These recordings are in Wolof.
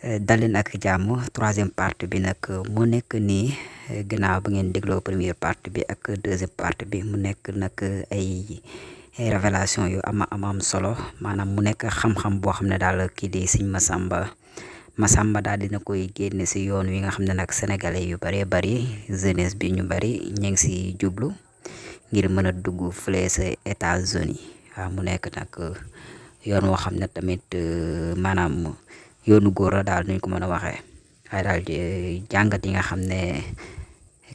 dalin ak jàmm troisième partie bi nag mu nekk nii gannaaw ba ngeen dégloo première partie bi ak deuxième partie bi mu nekk nag ay révélation yu am solo maanaam mu nekk xam-xam boo xam ne daal kii di sëñ Massamba daal dina koy génne si yoon wi nga xam ne nag sénégalais yu bëree bëri jeunesse bi ñu bëri ñu ngi si jublu ngir mën a dugg fële sa États-Unis waaw mu nekk nag yoon woo xam ne tamit maanaam yoonu góor la daal nuñ ko mën a waxee waaye daal jàngat yi nga xam ne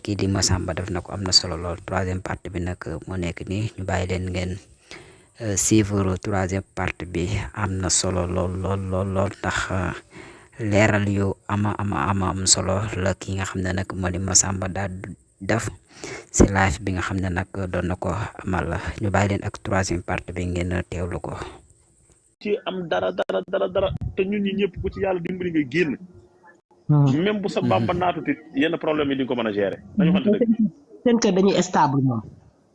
kii di Massamba def na ko am na solo lool troisième partie bi nag moo nekk nii ñu bàyyi leen ngeen suivre troisième partie bi am na solo lool ndax leeral yu am solo la ki nga xam ne nag moo di Massamba daal def si live bi nga xam ne nag doon na ko amal ñu bàyyi leen ak troisième partie bi ngeen teewlu ko. ci am dara te ñun ñi ñëpp ku ci yàlla dimbali nga génn. même bu sa bamba naatutit yenn problème yi di nga ko mën a gérer. dañu xamante ne seen kër dañuy stable moom.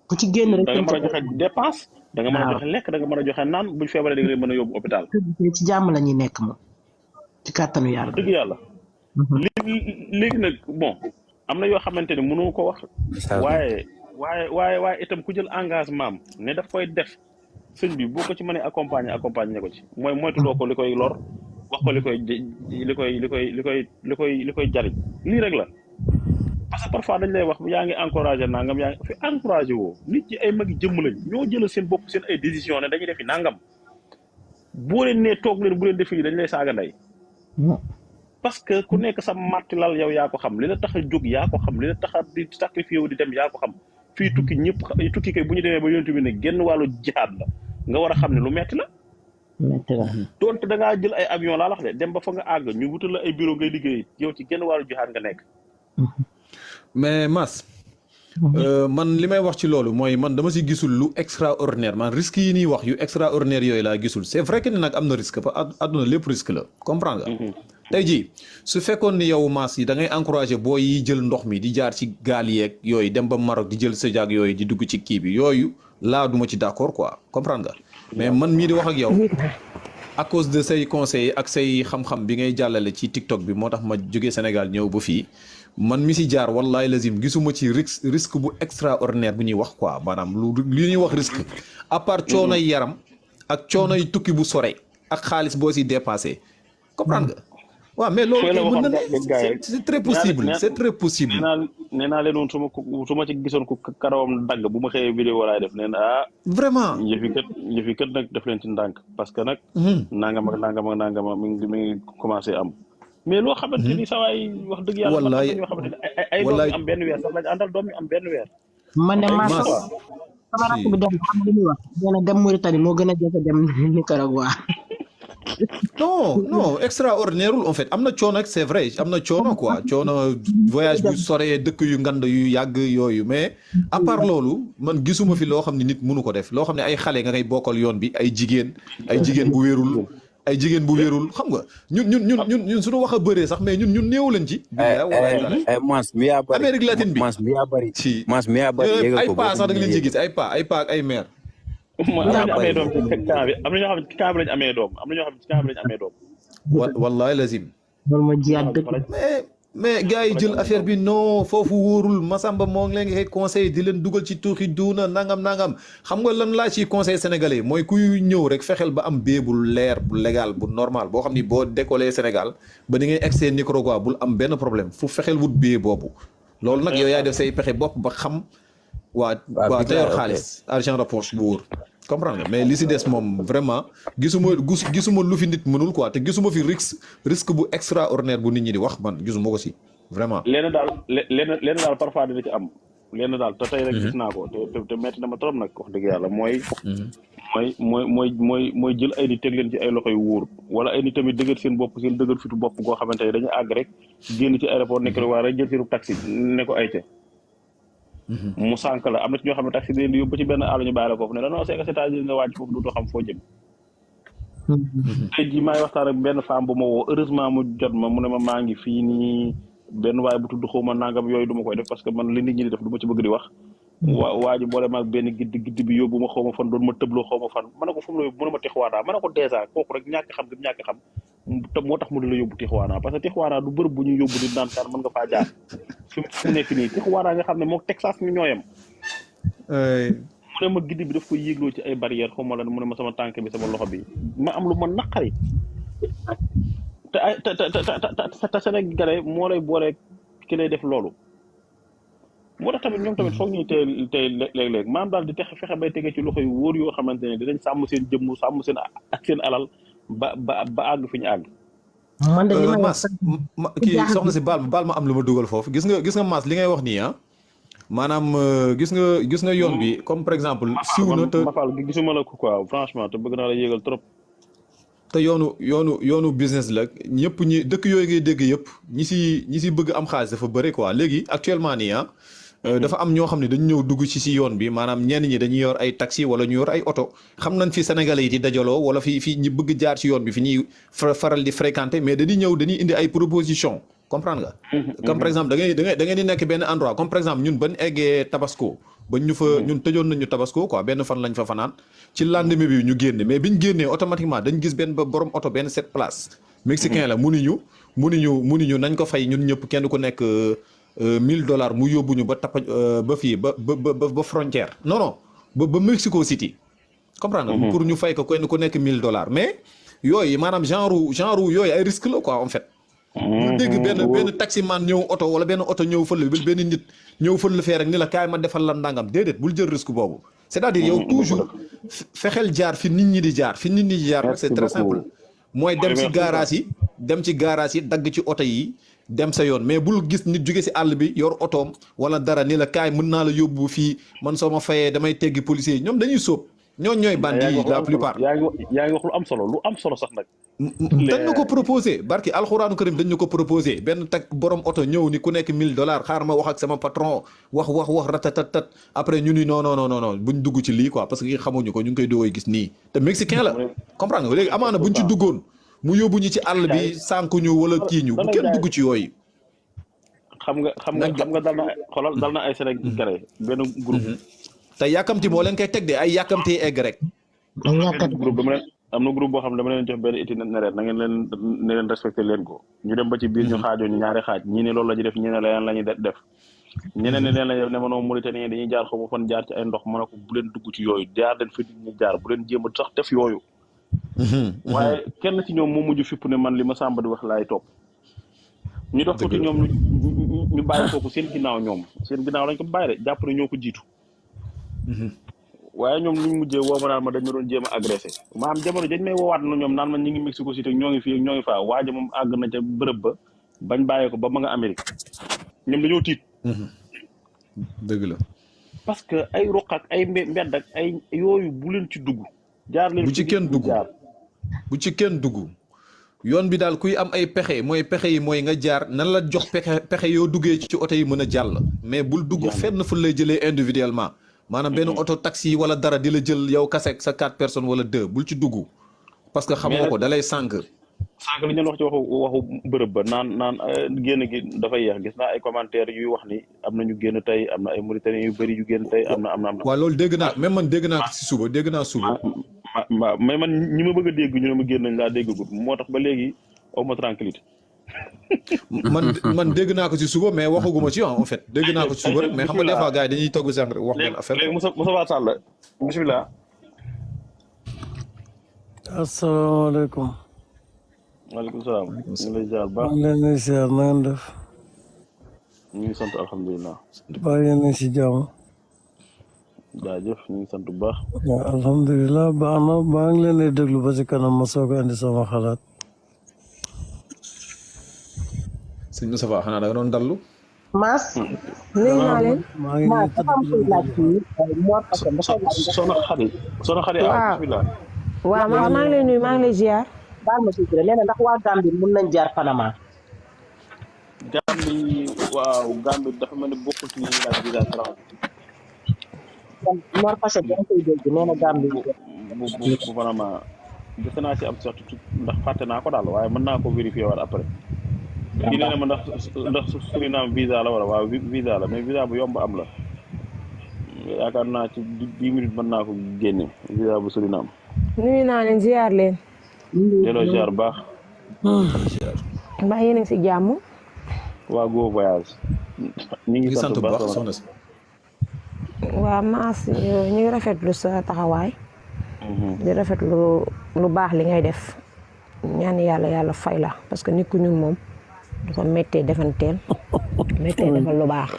ku ci génn rek da nga mën a joxe dépense. da nga mën a joxe lekk da nga mën a joxe naan buñ feebaree da nga leen mën a yóbbu hôpital. ci jàmm la ñuy nekk moom. ci kàttanu yàlla. dëgg yàlla. léegi nag bon am na yoo xamante ne mënoo ko wax. waaye itam ku jël engagement am ne daf koy def. sëñ bi boo ko ci mënee accompagner ne ko ci mooy moytuloo ko li koy lor wax ko li koy jariñ lii rek la parce que parfois dañ lay wax yaa ngi encouragé nangam yaa ngi fi encouragé woo nit ci ay magi jëmm lañ ñoo jëlal seen bopp seen ay décision ne dañuy defi nangam boo leen nee toog leen bu leen defi dañ lay saaga ndey parce que ku nekk sa matti lal yow yaa ko xam li la tax a jóg yaa ko xam li la tax a di sacrifié wu di dem yaa ko xam fii tukki ñëpp tukki kay bu ñu demee ba yontu bi ne genn wàllu jihaad la nga war a xam ne lu metti la doonte da ngaa jël ay avion laa wax de dem ba fa nga àgg ñu wutal la ay bureau ngay liggéey yow ci genn wàllu jihaad nga nekk mais Mass man li may wax ci loolu mooy man dama si gisul lu extraordinaire man risque yi ñuy wax yu extraordinaire yooyu laa gisul c'est vrai que ni nag am na risque parce que àdduna lépp risque la comprendre nga tey jii su fekkoon ni yow Mass yi da ngay encouragé boo yi jël ndox mi di jaar ci gaal yeeg yooyu dem ba Maroc di jël sa jaag yooyu di dugg ci kii bi yooyu laa duma ci d'accord quoi comprendre nga mais man mii di wax ak yow à cause de say conseils ak say xam-xam bi ngay jàllale ci TikTok bi moo tax ma jógee Sénégal ñëw ba fii man mi si jaar wallahi lazim gisuma ci risque bu extraordinaire bu ñuy wax quoi maanaam li ñuy wax risque à part coonoy yaram ak coonoy tukki bu sore ak xaalis boo si dépassé comprendre nga waaw mais loolu mën na ne c'est très possible c'est très possible nee naa leen woon su ma ci gisoon ku karawam dagg bu ma xëyee vidéo laay def nee na vraiment yëfi kët nag def leen ci ndànk parce que nag nangam mi ngi commencé am mais loo xamante ni sa waay wax dëgg yàlla wallaay ñoo xamante ni ay doom yu am benn weer sax lañ àndal doom yu am benn weer man ne Mass sama rakk bi dem xam li ñuy wax nee na dem Mauritanie moo gën a jafe dem Nicaragua non extraordinaire en fait am na coono ak c'est vrai am na coono quoi coono voyage bu soree dëkk yu ngand yu yàgg yooyu mais à part loolu man gisuma fi loo xam ne nit mënu ko def loo xam ne ay xale nga ngay bokkal yoon bi ay jigéen bu wéerul xam nga ñun suñu wax a bëree sax mais ñun néew lañ ci Mass mi yaa bari Amérique latine bi Mass mi yaa bari ci Mass mi yaa bari ay pa sax da nga leen ci gis ay pa ak ay mère am na ñoo amee doom ci camp bi am na ñoo xam ci camp bi lañ amee doom am na ñoo xam ci camp bi lañ amee doom wallahi lazim loolu ma jiyaat dëkk mais gars yi jël affaire bi non foofu wóorul Massamba moo ngi leen di conseil di leen dugal ci tuuxi duuna nangam xam nga lan laa ciy conseil sénégalais mooy kuy ñëw rek fexeel ba am bee bu leer bu légal bu normal boo xam ni boo décollé Sénégal ba ni ngay egsee Nicaragua bul am benn problème fu fexeel wut bee boobu loolu nag yow yaay def say pexe bopp ba xam waa te yor xaalis argent de poche bu wóor comprendre nga mais li si des moom vraiment gisuma lu fi nit mënul quoi te gisuma fi risque bu extraordinaire bu nit ñi di wax man gisuma ko si vraiment lenn daal parfois dina ci am lenn daal te tey rek gis naa ko te metti na ma trop nag wax dëgg yàlla mooy jël ay nit teg leen ci ay loxo yu wóor wala ay nit tamit dëgër seen bopp seen dëgër fitu bopp goo xamante ne dañu àgg rek génn ci aéroport nekk rek waa rek jël seenu taxi ne ko ay te mu sànq la am na ci ñoo xam ne taxi bi leen di yóbbu ci benn àll ñu bàyyi la foofu ne dañoo seega c'est-à-dire nga wàcc foofu dootoo xam foo jëm tey jii maay waxtaan ak benn femme bu ma woo heureusement mu jot ma mu ne ma maa ngi fii nii benn waaye bu tudd xaw ma nangam yooyu du ma koy def parce que man li nit ñi di def du ma ci bëgg di wax waa ji boole maag benn gidd bi yóbbu ma xaw ma fan doon ma tëbloo xaw ma fan ma ne ko fu mu la yóbbu mu ne ma Tijuana ma ne ko dèjà kooku rek ñàkk xam te moo tax mu di la yóbbu Tijuana parce que Tijuana du bërëb bu ñu yóbbu di naan kaan mën nga faa jaar fi mu nekk nii Tijuana nga xam ne moom Texas ñu ñooyam mu ne ma gidd bi daf koy yéegloo ci ay barrière xaw ma la mu ne ma sama tànk bi sama loxo bi ma am lu ma naqari te ay te Sénégalais moo lay boole ki lay def loolu moo tax tamit ñoom tamit foog ñuy tey léeg-léeg maam daal di fexe bay tege ci loxo yu wóor yoo xamante ne dinañ sàmm seen jëmm sàmm seen ak seen alal ba àgg fi ñu àgg. man de li may wax kii soxna si baal ma am lu ma dugal foofu gis nga Mass li ngay wax nii ah maanaam gis nga yoon bi comme par exemple. siw na te Mafal gisuma la ko quoi franchement te bëgg naa la yéegal trop. te yoonu business la ñëpp ñi dëkk yooyu ngay dégg yëpp ñi si bëgg am xaalis dafa bëri quoi léegi actuellement nii ah. dafa am ñoo xam ne dañu ñëw dugg ci yoon bi maanaam ñenn ñi dañuy yor ay taxi wala ñu yor ay oto xam nañ fi sénégalais yi di dajaloo wala fi ñi bëgg jaar ci yoon bi fi ñuy faral di fréquenter mais dañuy indi ay proposition comprendre nga. comme par exemple da ngay di nekk benn endroit comme par exemple ñun ban eggee Tabasco bañ ñu fa ñun tëjoon nañu Tabasco quoi benn fan lañ fa fanaan ci lendemain bi ñu génne mais biñ génnee automatiquement dañ gis benn borom oto benn 7 places mexicain la mënuñu nañ ko fay ñun ñëpp kenn ku nekk $1000 mu yóbbu ñu ba ba fii ba frontière non ba Mexico City comprendre nga pour ñu fay ko kenn ku nekk $1000 mais yooyu maanaam genre yooyu ay risque la quoi en fait ñu dégg benn taximan ñëw oto wala benn oto ñëw fël benn nit ñëw fël fee rek ni la kaay ma defal la ndàngam déedéet bul jël risque boobu c'est-à-dire yow toujours fexeel jaar fi nit ñi di jaar c'est très simple mooy dem ci garage yi dagg ci oto yi dem sa yoon mais bul gis nit jóge si àll bi yor otoom wala dara ni la kaay mën naa la yóbbu fii man soo ma fayee damay teggi policier yi ñoom dañuy sóob ñooy bandi yi la plupart yaa ngi wax lu am solo sax nag dañ ñu ko proposé barki alxuraanu karim dañ ñu ko proposé benn borom oto ñëw ni ku nekk $1000 xaar ma wax ak sama patron wax ratatatat après ñu ni non buñ dugg ci lii quoi parce que xamuñu ko ñu ngi koy dogoy gis nii te mexicain la comprendre nga léegi amaana buñ ci duggoon mu yóbbu ñu ci àll bi sànku ñu wala kii ñu bu kenn dugg ci yooyu. xam nga dal na ay Sénégalais benn groupe. te yàkkamti moo leen koy teg de ay yàkkamti egg rek. am na groupe boo xam ne dama leen jox benn itinéraire na ngeen leen respecté leen ko. ñu dem ba ci biir ñu xaajoo ñu ñaari xaaj ñii ne loolu la ñuy def ñii ne leneen la ñuy def. ñeneen ne leen la ne ma noonu Mauritanie dañuy jaar xaw ma fan jaar ci ay ndox ma ne ko bu leen dugg ci yooyu jaar leen fi ñu jaar bu leen jéem a sax def yooyu. waaye kenn ci ñoom moo mujj fipp ne man li ma Samba di wax laay topp ñu dox tuuti ñoom ñu bàyyi kooku seen ginnaaw lañ ko bàyyi de jàpp ne ñoo ko jiitu waaye ñoom luñ mujjee woo ma naan ma dañ ma doon jéem a agressé maanaam jamono dañ may woowaat na ñoom naan ma ñu ngi Mexico City ñoo ngi fii ñoo ngi faa waaja moom àgg na ca bërëb ba bañ bàyyee ko ba ma nga Amérique ñoom dañoo tiit dëgg la parce que ay ruq ak ay mbedd ak ay yooyu bu leen ci dugg jaar leen bu ci kenn dugg yoon bi daal kuy am ay pexe mooy nga jaar nan la jox pexe yoo duggee ci oto yi mën a jàll mais bul dugg fenn fu lay jëlee individuellement maanaam benn oto taxi wala dara di la jël yow kase sa 4 personnes wala 2 bul ci dugg parce que xamoo ko dalay sànq li ñu wax ci waxu bërëb ba naan génn gi dafa yéex gis naa ay commentaires yuy wax ni am na ñu génn tey am na ay Mauritaniens yu bëri yu génn tey am na waaw loolu dégg naa même man dégg naa si suba mais man ñi ma bëgg a dégg ñu ne ma génn nañ laa déggagul moo tax ba léegi aw ma tranquillité man dégg naa ko ci suba mais waxaguma ci en fait dégg naa ko ci suba rek mais xam nga des fois gars yi dañuy togg sànq wax benn affaire léegi Moussa Sall bismillah asalaamaaleykum maaleykum salaam ñu ngi lay ziar baax maa ngi leen di ziar na ngeen def ñu ngi sant alhamdulilah baa yéen a si jàmm jaajëf ñu ngi sant bu baax waaw alhamdulilah baax na maa ngi leen di déglu ba ci kanam ma soog a indi sama xalaat sëñ Moustapha xanaa da nga doon dallu Mass nuyu naa leen maa ngi Mass dafa am kuy laaj fii moo tax soxna Xadi bismillah waaw Mass maa ngi lay nuyu maa ngi lay ziar baal ma tuuti rek nee na ndax waa Gambie mun nañ jaar Panama Gambie dafa mel ni bokkul ci ñuy laaj visa travel Mor Fassé da nga koy dégg nee na Gambie bu Panama gis naa ci am certitude ndax fàtte naa ko daal waaye mën naa ko vérifier waat après kii nee na ma ndax Suriname visa la wala waaw visa la mais visa bu yomb am la yaakaar naa ci 10 minutes mën naa ko génne visa bu Suriname. nuyu naa leen ziar leen. delloo ziar baax. mbaa yéen a ngi si jàmm. waa Go Voyage. ñu ngi sant bu baax soxna si. waa Mass ñu ngi rafetlu sa taxawaay. di rafetlu lu baax li ngay def. ñaan yàlla fay la parce que nit ku ñun moom dafa méttee defanteel méttee defal lu baax.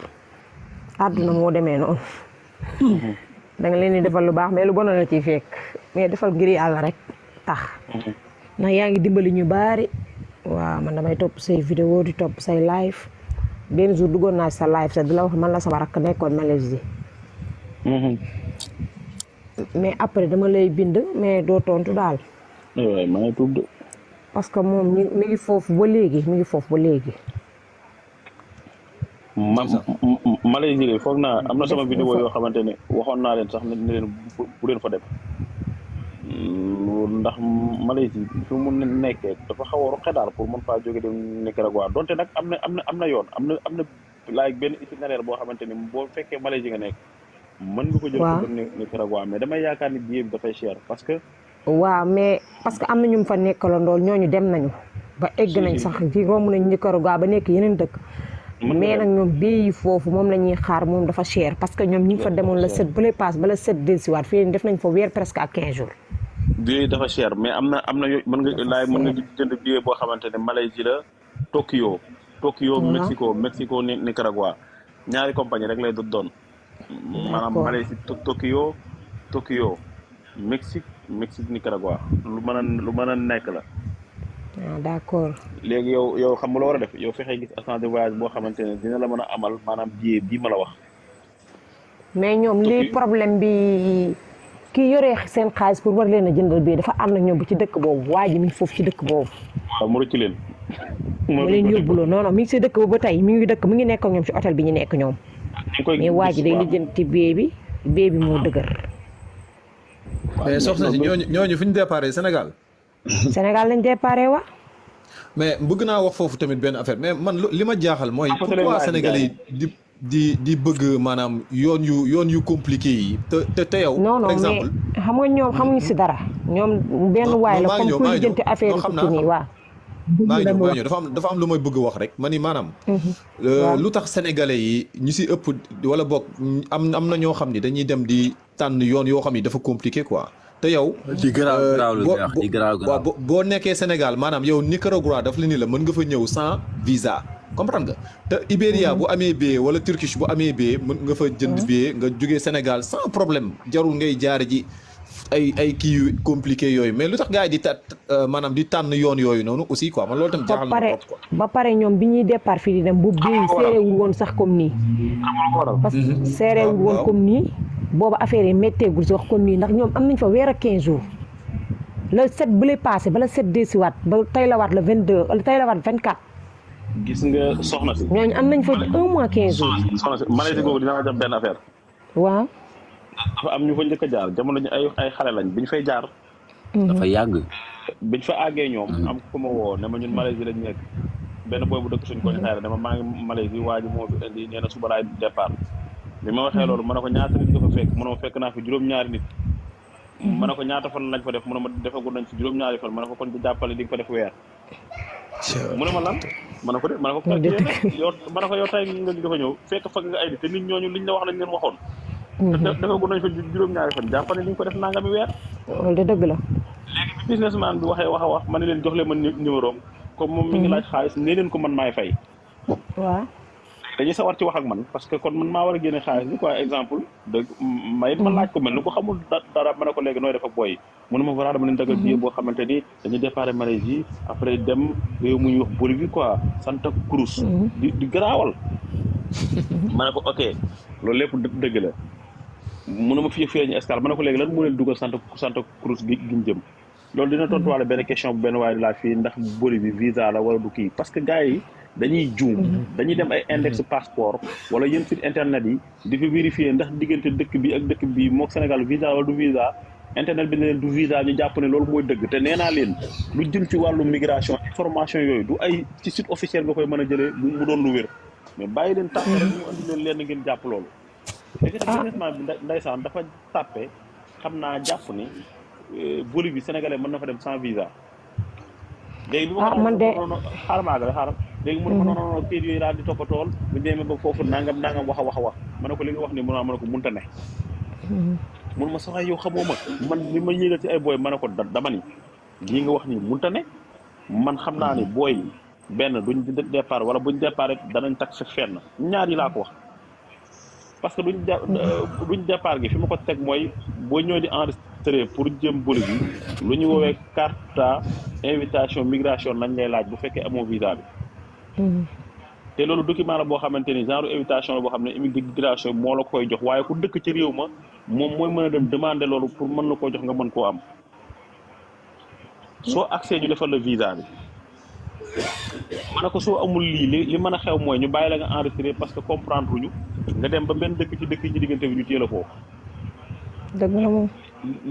àdduna moo demee noonu. da nga leen di defal lu baax mais lu bon la ciy fekk mais defal ngir yàlla rek tax. ndax yaa ngi dimbali ñu baari. waaw man damay topp say vidéo di topp say live benn jour duggoon naa sa live sax di la wax man la sama rakk nekkoon Malaisie. mais après dama lay bind mais doo tontu daal. waaye maa ngi tudd. parce que moom mi ngi foofu ba léegi Malaisie de foog naa am na sama vidéo yoo xamante ne waxoon naa leen sax ne leen bu leen fa dem ndax Malaisie fi mu nekkee dafa xaw a roqe daal pour mën faa jóge dem Nicaragua donte nag am na yoon am na laaj benn itinéraire boo xamante ni boo fekkee Malaisie nga nekk mën nga ko jël ko dem Nicaragua mais damay yaakaar ni billet bi dafay cher parce que waaw mais parce que am na ñu fa nekkaloon ñooñu dem nañu ba egg nañ sax fi romb nañ Nicaragua ba nekk yeneen dëkk mais nag ñoom bii foofu moom la ñuy xaar moom dafa cher parce que ñoom ñi ngi fa demoon la 7 ba lay passe ba la 7 dellusiwaat fii def nañ fa weer presque à 15 jours. billet dafa cher mais am na yooyu mën nga jënd billet boo xamante ne Malaisie la Tokyo Mexico Nicaragua ñaari compagnie rek lay doon maanaam Malaisie Tokyo Mexique Nicaragua lu mën a nekk la. ah d'accord. léegi yow xam nga loo war a def yow fexe gis agent de voyage boo xamante ne dina la mën a amal maanaam billet bii ma la wax. mais ñoom lii problème bi kii yoree seen xaalis pour war leen a jëndal billet dafa ànd ak ñoom bu ci dëkk boobu waa ji mi ngi foofu ci dëkk boobu. waaw mu rëcc leen. mu leen yóbbuloo non mi ngi si dëkk boobu ba tey mi ngi nekk ak ñoom ci hôtel bi ñu nekk ñoom. mais waa ji day lijjanti billet bi moo dëgër. mais soxna si ñooñu fi ñu déparé Sénégal. Sénégal lañ déparé wa. mais bëgg naa wax foofu tamit benn affaire mais man li ma jaaxal mooy. pourquoi Sénégalais yi di bëgg maanaam yoon yu compliqué yi te yow. par exemple mais xam nga ñoom xamuñu si dara. ñoom benn waay la comme ku lijjanti affaire yi nii waaw. maa ngi ñëw dafa am lu may bëgg wax rek ma ni maanaam. lu tax sénégalais yi ñu si ëpp wala boog am na ñoo xam ni dañuy dem di tànn yoon yoo xam ni dafa compliqué quoi. te yow boo nekkee Sénégal maanaam yow Nicaragua daf la ni la mën nga fa ñëw sans visa comprendre nga te Iberia bu amee billet wala Turkish bu amee billet mën nga fa jënd billet nga jógee Sénégal sans problème jarul ngay jaare ji ay kii yu compliqué yooyu mais lu tax gars yi maanaam di tànn yoon yooyu noonu aussi quoi man loolu tam jaaxal na trop quoi. ba pare ñoom bi ñuy départ fii di dem bu billet seereewul woon sax comme nii parce que seereewul woon comme nii boobu affaire yi métteegul si wax comme nii ndax ñoom am nañ fa weer ak 15 jours le 7 bu lay passé ba le 7 desiwaat ba tey la waat le 22 tey la waat 24. gis nga soxna si. ñooñu am nañ fa 1 mois 15 jours. soxna si Malaisie googu dina la jox benn affaire. waaw. dafa am ñu fa njëkk a jaar jamono ñu ay xale lañ biñ fay jaar. dafa yàgg. biñ fa àggee ñoom. am ku ma woo ne ma ñun Malaisie lañ nekk benn boy bu dëkk suñ ko ñu xayma dama maa ngi Malaisie waa ji moo fi indi nee na suba laay départ. bi ma waxee loolu ma ne ko ñaata nit nga fa fekk mu ne ma fekk naa fi juróom-ñaari nit. ma ne ko ñaata fan lañ fa def mu ne ma defagul nañ fi juróom-ñaari fan ma ne ko kon di jàppale di nga fa def weer. mu ne ma lan ma ne ko de ma ne ko yow ma ne ko yow tey nga dafa ñëw fekk fa nga ay nit te nit ñooñu liñ la wax lañ leen waxoon. defagul nañ fa juróom-ñaari fan jàppale di nga fa def nangami weer. loolu de dëgg la. léegi bi businessman bi waxee wax ma ne leen jox leen ma numéro am comme moom mi ngi laaj xaalis ne leen ko man maay fay. waaw. dañuy sawar ci wax ak man parce que kon man maa war a génne xaalis bi quoi exemple dëgg may ma laaj ko mel ni ko xamul dara ma ne ko léegi nooy def ak booy mu ne ma voilà dama leen dagal billet boo xamante ni dañuy départ Malaisie après dem réew mu ñuy wax Bolivie quoi Santa Cruz di garaawal ma ne ko ok loolu lépp dëgg la mu ne ma fii ñu escale ma ne ko léegi lan moo leen dugal Santa Cruz gi ñu jëm loolu dina tontuwaale benn question bu benn waaye laaj fii ndax Bolivie visa la wala du kii parce que gars yi dañuy juum dañuy dem ay index passeport wala yéen site internet yi di ko vérifier ndax diggante dëkk bi ak dëkk bi mook Sénégal visa wala du visa internet bi ne leen du visa ñu jàpp ne loolu mooy dëgg te nee naa leen lu jëm ci wàllu migration information yooyu du ay ci site officiel nga koy mën a jëlee mu doon lu wér mais bàyyi leen tànk rek ñu andi leen ngeen jàpp loolu léegi nag businessman bi ndeysaan dafa tàppe xam naa jàpp ni Bolivie sénégalais mën na fa dem sans visa. léegi bi ma ko man de xaaral maa gën xaaral léegi mu ne ma noonu kayit yooyu daal di toppatool bu ñu demee ba foofu nangam wax a wax ma ne ko li nga wax ni mun ma ne ko munta ne. mun ma sax yow xamoo ma man li ma yéegal ci ay booy ma ne ko dama ni lii nga wax ni munta ne man xam naa ni booy benn duñ départ wala buñ départ rek danañ tax sa fenn ñaar yi laa ko wax. parce que duñ départ gi fi ma ko teg mooy boo ñëwee di enregistré pour jëm Bolivie lu ñu woowee carte invitation migration lañ lay laaj bu fekkee amoo visa bi. te loolu document la boo xamante ni genre invitation la boo xam ne immigration moo la koy jox waaye ku dëkk ci réew ma moom mooy mën a dem demander loolu pour mën la koo jox nga mën koo am soo accès ñu defal la visa bi. ma ne ko soo amul lii li mën a xew mooy ñu bàyyi la nga enregistré parce que comprendre ñu nga dem ba benn dëkk ci dëkk ci diggante bi ñu téye la foofu. dëgg la moom.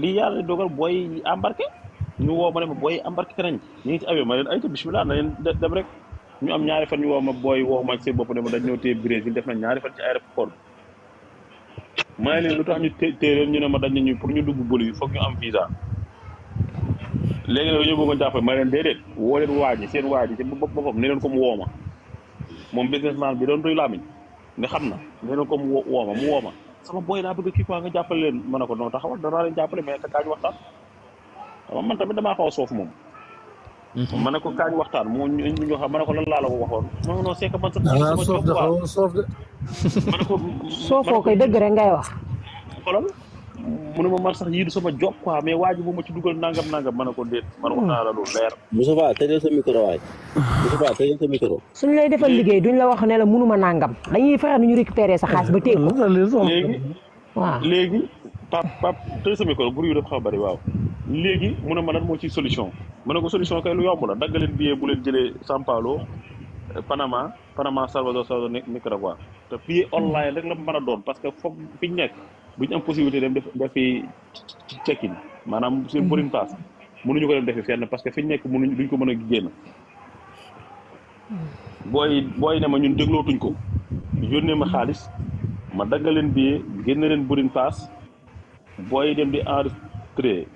lii yàlla dogal booy embarqué ñu woo ma ne ma booy embarqué nañ ñu ngi ci avion ma leen ay bismillah na leen dem rek ñu am ñaari fan ñu woo ma booy woo ma seen bopp ne ma dañ ñëw téye Brésil def nañ ñaari fan ci aéroport bi. ma ne leen lu tax ñu téye leen ñu ne ma dañ ñu pour ñu dugg Bolivie foog ñu am visa. léegi nag dañoo bëggoon jàppale ma leen déedéet woo leen waa ji seen waa ji ci boppam ne leen ko mu woo ma moom businessman bi doon doy laamiñ ne xam na ne leen ko mu woo ma mu woo ma sama booy daa bëgg kii quoi nga jàppale leen ma ne ko non taxawal danaa leen jàppale mais kaañ waxtaan xam man tamit damaa xaw a soof moom. ma ne ko kaañ waxtaan mu ñu xam ma ne ko lan laa la ko waxoon non non c'est que man sax sama job quoi ma ne ko soofoo koy dëgg rek ngay wax. xoolal mu ne ma man sax yii du sama job quoi mais waa ji bu ma ci dugal nangam ma ne ko déet man wax naa la lu leer. Moustapha tëjal sa micro waay Moustapha tëjal sa micro. suñ lay defal liggéey duñ la wax ne la mënuma nangam dañuy fexe nu ñu récupérer sa xaalis ba téye ko. léegi waaw léegi pap tëjal sa micro bur yu def xaw bari waaw léegi mu ne ma lan moo ci solution ma ne ko solution kay lu yomb la dagg leen billet bu leen jëlee São Paulo Panama Salvador Nicaragua te billet online rek la mën a doon parce que foofu fi ñu nekk duñu am possibilité dem defi check-in maanaam seen boarding pass mënuñu ko dem defi fenn parce que fi ñu nekk duñ ko mën a génn booy ne ma ñun déglootuñ ko yónnee ma xaalis ma daggal leen billet génne leen boarding pass booy dem di enregistré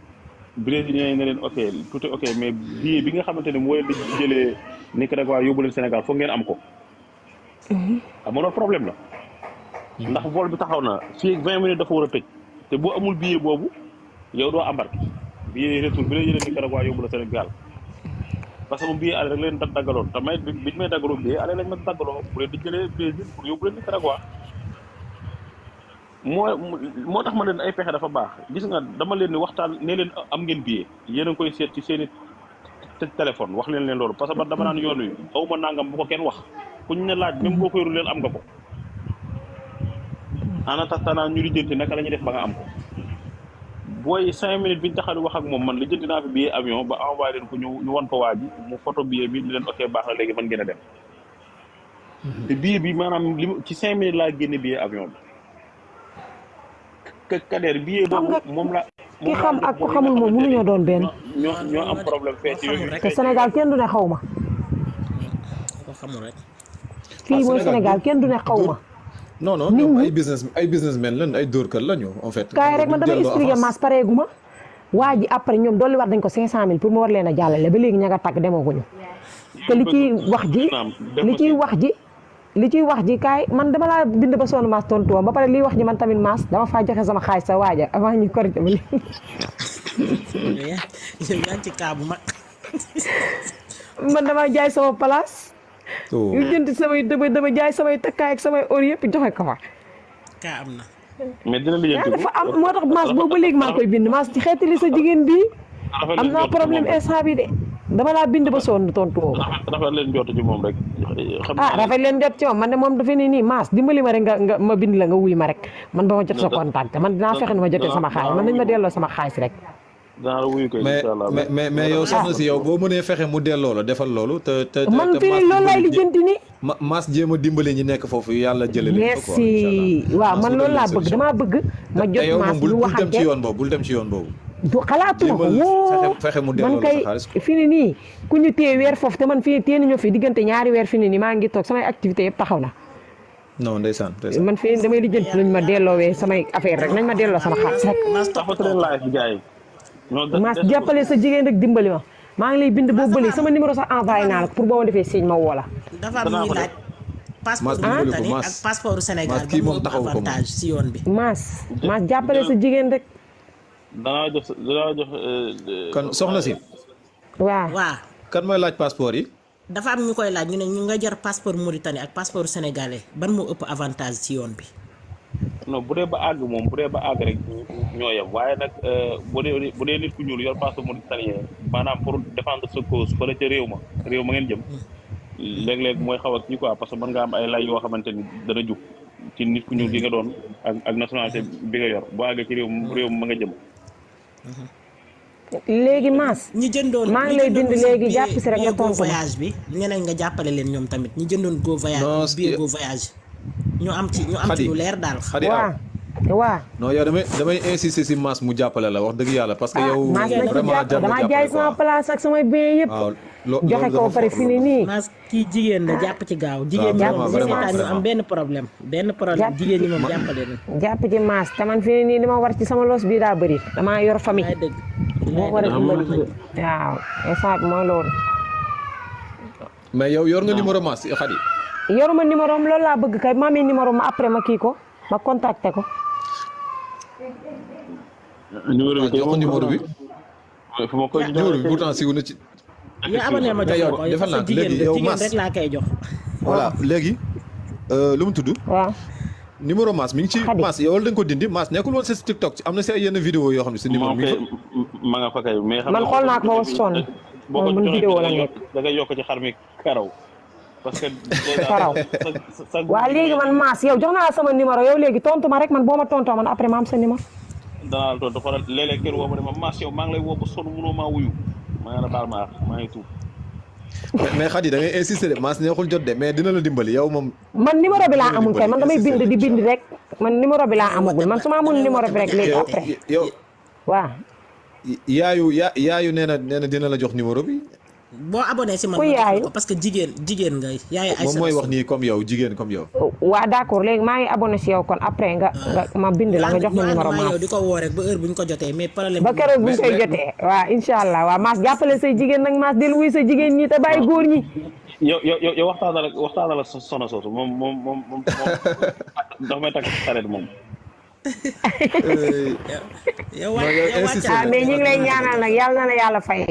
brésilien yi ne leen ok tout est ok mais billet bi nga xamante ne moo leen di jëlee Nicaragua yóbbu leen Sénégal foog ngeen am ko xam nga loolu problème la ndax vol bi taxaw na fii 20 minutes dafa war a tëj te boo amul billet boobu yow doo embarqué billet retour bi la jëlee Nicaragua yóbbu la Sénégal parce que moom billet aller rek leen daggaloon te may bi may daggaloo billet aller lañ ma daggaloo bu leen di jëlee Brésil pour yóbbu leen Nicaragua moo tax ma leen ay pexe dafa baax gis nga dama leen ni waxtaan ne leen am ngeen billet yéen a ngi koy seet ci seen i téléphone wax leen loolu parce que dama naan yoon wi xaw ma nangam bu ko kenn wax kuñ ne laaj même boo koy ru leen am nga ko ana taxtanaa ñu lijjanti naka la ñuy def ba nga am ko booy 5 minutes biñu taxaw di wax ak moom man lijjanti naa fi billet avion ba envoyé leen ko ñu wan ko waa ji mu photo billet bi ni leen ok baax na léegi mën ngeen a dem te billet bi maanaam li ci 5 minutes laa génne billet avion bi kadeer billet boobu moom la ki xam ak ku xamul moom mënuñoo doon benn. ñoo am problème fee ci yooyu te Sénégal kenn du ne xaw ma. ko xamul rek. fii mooy Sénégal kenn du ne xaw ma. non non ñoom ay businessmen lañ ay dóorkat lañu en fait. kaay rek man damay expliqué maas pareegu ma. waa ji après ñoom dolli war dañ ko 500000 pour mu war leen a jàllale ba léegi ña nga tàgg demaguñu. te li ciy wax ji kaay man dama laa bind ba sonn maas tontu woon ba pare liy wax ji man tamit maas dama faa joxe sama xaalis sa waaja avant ñu korité ba léegi. yaa ci kaa bu mag. man dama jaay sama place. yu jënd samay dama jaay samay takkaay ak samay or yëpp joxe ko fa. kaa am na. mais dina lijjanti dafa am moo tax maas boobu ba léegi maa koy bind maas ci xeetali sa jigéen bi am naa problème instant bi de dama laa bind ba sonn tontu woo. rafet leen jot ci moom rek. rafet leen jot ci moom man de moom dafa ne nii maas dimbali ma rek nga ma bind la nga wuy ma rek man ba ma jot sa contact man dinaa fexe ni ma jotee sama xaalis man nañ ma delloo sama xaalis rek. dinaa la wuyu ko incha allah mais yow soxna si yow boo mënee fexe mu delloo la defal loolu te man fii loolu laay lijjanti ni maas jéem a dimbali ñi nekk foofu yàlla jëlee leen ko quoi. merci waaw man loolu laa bëgg damaa bëgg ma jot maas lu waxante bul dem ci yoon boobu bul dem ci yoon boobu. du xalaatuma ko woo fexe mu man delloo kay la sa xaalis fi ni nii ku ñu téye weer foofu te man fii téye nañu fi diggante ñaari weer fi ni nii maa ngi toog samay activité yëpp taxaw na non ndeysaan man fii damay lijjanti luñ ma delloowee samay affaire rek nañ ma delloo sama xaalis rek. Mass taxatu leen live bi gars yi. Mass jàppale sa jigéen rek dimbali ma maa ngi lay bind boobu bële sama numéro sax envoyé naa la ko pour boo ma defee signe ma woo la. dafa am ñuy laaj. passeport dimbali ko, Mauritanie Mass. ak passeport Sénégal Mass kii ba moom moo taxawu ko moom. avantage si yoon bi. Mass jàppale sa jigéen rek. danaa jox. kon soxna si waaw. waaw kan mooy laaj passeport yi dafa am ñu koy laaj ñu ne ñu nga jar passeport Mauritanie ak passeport sénégalais ban moo ëpp avantage ci yoon bi. non bu dee ba àgg moom bu dee ba àgg rek ñoo yem waaye nag bu dee nit ku ñuul yor passeport mauritanien maanaam pour défendre sa cause fële ca réew ma ngeen jëm léeg-léeg mooy xaw a kii quoi parce que mën nga am ay lay yoo xamante ni dana jug ci nit ku ñuul gi nga doon ak nationalité bi nga yor boo àggee ci réew ma nga jëm. léegi Mass. ñi jëndoon maa ngi lay bind léegi jàpp si rek nga go tontu ma. voyage bi ñeneen nga jàppale leen ñoom tamit ñi jëndoon go voyage billet go voyage ñu am ci lu leer daal. Khady waaw. non yow damay insister si Mass mu jàppale la wax dëgg yàlla parce que yow Mass na ci vraiment jàpp jar na damaa jaay sama place ak samay biens yëpp. waaw joxe ko pare fi ni nii. Mass kii jigéen la jàpp ci gaaw. jigéen ñi moom bu seetaan ñu am benn problème. jigéen ñi moom jàppale leen. jàpp ci Mass te man fi ni nii li ma war ci sama los bii daa bëri damaa yor famille. dëgg moo war a dimbali waaw instant mooy loolu. mais yow yor nga numéro Mass Khady. yoruma numéro am loolu laa bëgg kay ma amee numéro ma après ma kii ko ma contacté ko. numéro bi jox ko numéro bi. fu ma koy numéro bi pourtant siw na ci. yow abonné ma jox ko defal naa léegi yow jigéen Mass rek laa koy jox. voilà léegi lu mu tudd. waaw. numéro Mass mi ngi ci Mass yow da nga ko dindi Mass nekkul woon sa TikTok am na si ay yenn vidéo yoo xam ne si numéro mi ngi ma nga fa kay mais xam man xool naa ko ba sonn boo ko man vidéo la nekk da ngay yokk ci xar mi karaw parce que karaw waaw léegi man Mass yow jox naa sama numéro yow léegi tontu ma rek man boo ma tontoo man après ma am sa numéro. danaa la tontu xoolal léeg-léeg kër woo ma ne ma Mass yow maa ngi lay woo ba sonn mënoo maa wuyu maa ngi la baal maa ngi tuub. mais Khady da ngay insister de Mass neexul jot de mais dina la dimbali yow moom. man numéro bi laa amul kay man damay bind di bind rek man numéro bi laa amagul man su ma amul numéro bi rek léegi après. yow waaw. yaayu nee na dina la jox numéro bi. boo abonné si man ku yaayu parce que jigéen nga yaay ay moom mooy wax nii comme yow jigéen comme yow. waaw d'accord léegi maa ngi abonné si yow kon après nga ma bind la nga jox ma numéro Mass. yow di ko woo rek ba heure bu ñu ko jotee mais problème ba keroog bu ñu koy jotee waaw incha allah waaw Mass jàppale say jigéen nag Mass del wuy sa jigéen ñi te bàyyi góor ñi. yow waxtaanal ak soxna soosu moom dafa may takk xarit moom. yow mais ñu ngi lay ñaanal nag yàlla na la yàlla fay.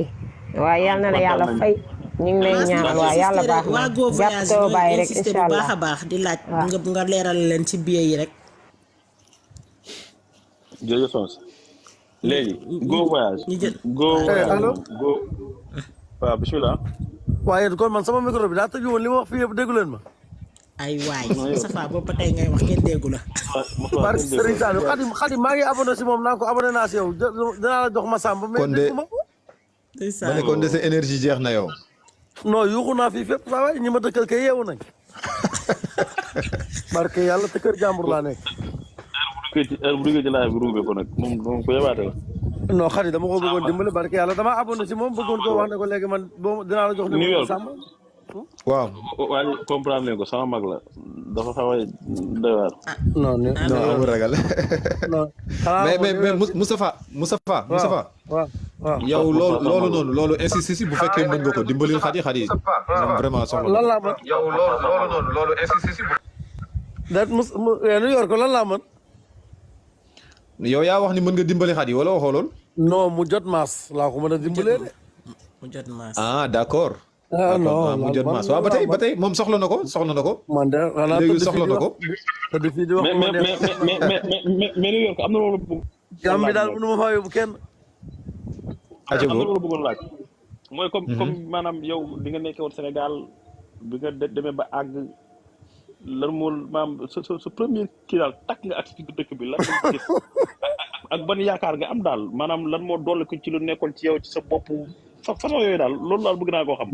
waaw yàlla na la yàlla fay ñu ngi lay ñaanal waaw yàlla baax na waa Go jàpp Voyage soo bàyyi rek insisté incha bu baax allah a baax di laaj nga leeral leen ci billet yi rek. jërëjëf soxna léegi Go Voyage. ñu jël allo waaw bisimilah. waaye kon man sama micro bi daa tëju woon li ma wax fii yëpp déggu leen ma. ay waay Moustapha boobu ba tey ngay wax kenn déggu la. barke Serigne Saliou Khady maa ngi abonné si moom naan ko abonné naa si yow dinaa la jox ma sàmb. kon de ndeysaan ma ne kon de sa énergie jeex na yow. non yuuxu naa fii fépp saa waay ñi ma dëkkal kay yeewu nañ. barke yàlla te kër jàmbur laa nekk. heure bu duggee ci live bi ruubee ko nag moom ko yabaate la. non Khady dama ko bëggoon dimbali barke yàlla damaa abonné si moom bëggoon ko wax ne ko léegi man boo dinaa la jox New York sàmb. waaw. waaye comprendre leen ko sama mag la dafa xaw a doy waar. non non amul ragal. non mais Moustapha. waaw yow loolu noonu loolu insisté si bu fekkee mën nga ko dimbalil Khady vraiment soxla. lan laa mën. yow loolu noonu loolu insisté si. daal New York lan laa mën. yow yaa wax ni mën nga dimbali Khady wala waxoo lool. non mu jot Mass laa ko mën a dimbalee de. mu jot Mass. ah d'accord. ah non mu jot Mass waaw ba tey moom soxla na ko. man de xanaa léegi soxla na ko. te di fii di wax mais New York am na loolu bëgg. jàmm bi daal mënu ma faa yóbbu kenn. am na loolu bëggoon laaj. mooy comme maanaam yow di nga nekkee woon Sénégal bi nga demee ba àgg lan moo maanaam sa premier kii daal takk nga ak ci dëkk bi lan nga gis ak ban yaakaar nga am daal maanaam lan moo dolli ko ci lu nekkoon ci yow ci sa bopp façon yooyu daal loolu daal bëgg naa koo xam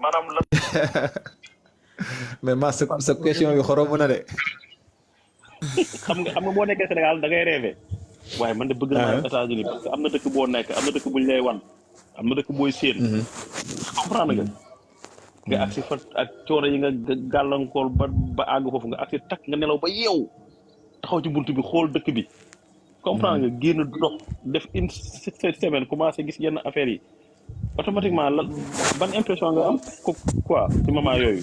maanaam lan. mais Mass sa question yi xorom na de. xam nga boo nekkee Sénégal da ngay rêvé waaye man de bëgg naa États-Unis parce que am na dëkk boo nekk am na dëkk buñ lay wan am na dëkk booy séen. comprendre nga. nga agsi fa ak coono yi nga gàllankoor ba àgg foofu nga agsi takk nga nelaw ba yeew taxaw ci buntu bi xool dëkk bi comprendre nga génn dox def une semaine commencé gis yenn affaires yi automatiquement la ban impression nga am ko quoi ci moment yooyu.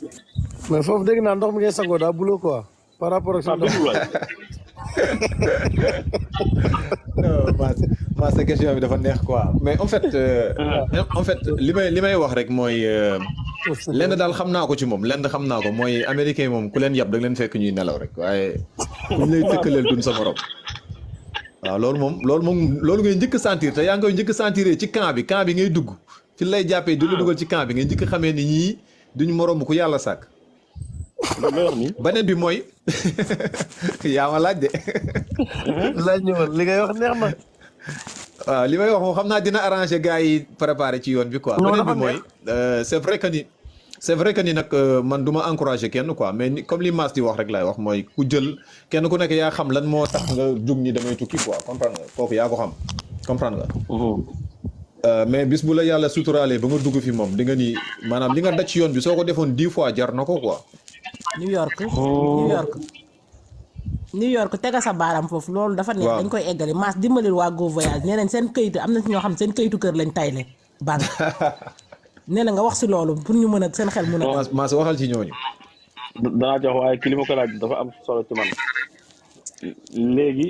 mais foofu dégg naa ndox mi ngay sangoo daa buloo quoi par rapport ak sa ndox. ma sa question bi dafa neex quoi mais en fait li may wax rek mooy lenn daal xam naa ko ci moom lenn xam naa ko mooy américain yi moom ku leen yab da leen fekk ñuy nelaw rek waaye ñu lay tëkkaleel duñ sa morom waaw loolu ngay njëkk sentir te yaa ngi koy njëkk sentir ci camp bi ngay dugg ci lay jàppee du la dugal ci camp bi ngay njëkk xamee ni ñii duñ morom ku yàlla sàkk beneen bi mooy yaa ma laaj de laaj ñëwal li ngay wax neex na waaw li may wax moom xam naa dina arranger gars yi préparé ci yoon bi quoi beneen bi mooy c'est vrai que ni nag man du ma encouragé kenn quoi mais comme li Mass di wax rek laay wax mooy ku jël kenn ku nekk yaa xam lan moo tax nga jug ni damay tukki quoi comprendre nga kooku yaa ko xam comprendre nga mais bis bu la yàlla suturaalee ba nga dugg fi moom di nga ni maanaam li nga daj ci yoon bi soo ko defoon 10 fois jar na ko quoi New York tega sa baaram foofu loolu dafa neex dañ koy eggali Mass dimbalil waa Go Voyage nee nañ seen këyitu am na ci ñoo xam seen këyitu kër lañ tayle banque nee na nga wax si loolu pour ñu mën a seen xel mën a Mass waxal ci ñooñu danaa jox waaye ki li ma ko laaj dafa am solo ci man léegi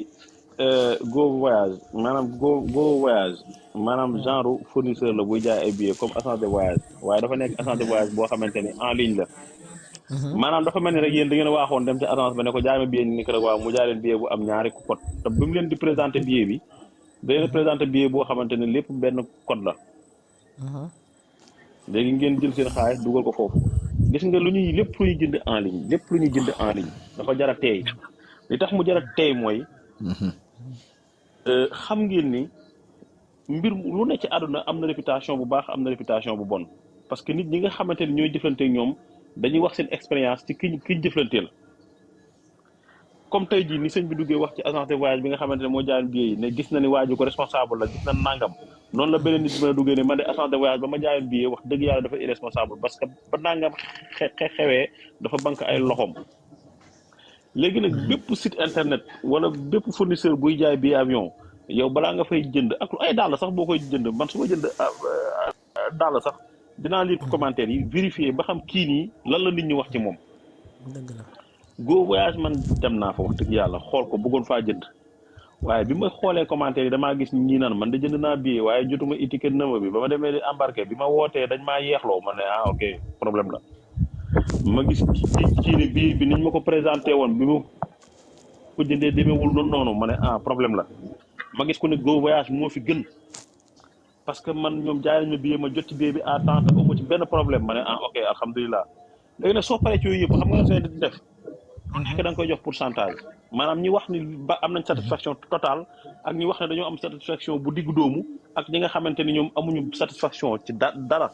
Go Voyage maanaam genre fournisseur la buy jaay ay billets comme agence de voyage waaye dafa nekk agence de voyage boo xamante ni en ligne la maanaam dafa mel ni rek yéen da ngeen a waaxoon dem ci agence ba ne ko jaay ma billet ni rek waaw mu jaay leen billet bu am ñaari code te bi mu leen di présenté billet bi da leen présenté billet boo xamante ne lépp benn code la léegi ngeen jël seen xaalis dugal ko foofu gis nga lépp lu ñuy jënd en ligne dafa jar a teey li tax mu jar a teey mooy xam ngeen ni mbir lu ne ci àdduna am na réputation bu baax am na réputation bu bon parce que nit ñi nga xamante ne ñooy jëflante ak ñoom dañuy wax seen expérience ci kiñ jëflanteel comme tey jii ni sëñ bi duggee wax ci agence de voyage bi nga xamante ne moo jaayoon billet yi ne gis na ni waaju ko responsable la gis na nangam noonu la beneen nit mën a duggee ne man de agence de voyage ba ma jaayoon billet wax dëgg yàlla dafa irresponsable parce que ba nangam xewee dafa banque ay loxoom léegi nag bépp site internet wala bépp fournisseur buy jaay billet avion yow balaa nga fay jënd ak ay dàll sax boo koy jënd man su ma jënd dàll sax dinaa lire commentaire yi vérifier ba xam kii nii lan la nit ñi wax ci moom. dëgg la Go Voyage man dem naa fa wax dëgg yàlla xool ko bëggoon faa jënd waaye bi ma xoolee commentaire yi damaa gis ñi naan man de jënd naa billet waaye jotuma étiquette number bi ba ma demee di embarqué bi ma wootee dañ maa yeexloo ma ne ok problème la ma gis ci ni billet bi niñ ma ko présenté woon bi ma ko jëndee demeewul noonu ma ne problème la ma gis ko ne Go Voyage moo fi gën. parce que man ñoom jaay nañ ma billet ma jot ci billet bi à temps te amu ci benn problème ma ne ok alhamdulilah léegi nag soo paree ci yooyu yëpp xam nga sooy def nekk da nga koy jox pourcentage maanaam ñi wax ni ba am nañ satisfaction totale ak ñi wax ne dañoo am satisfaction bu diggu doomu ak ñi nga xamante ni ñoom amuñu satisfaction ci dara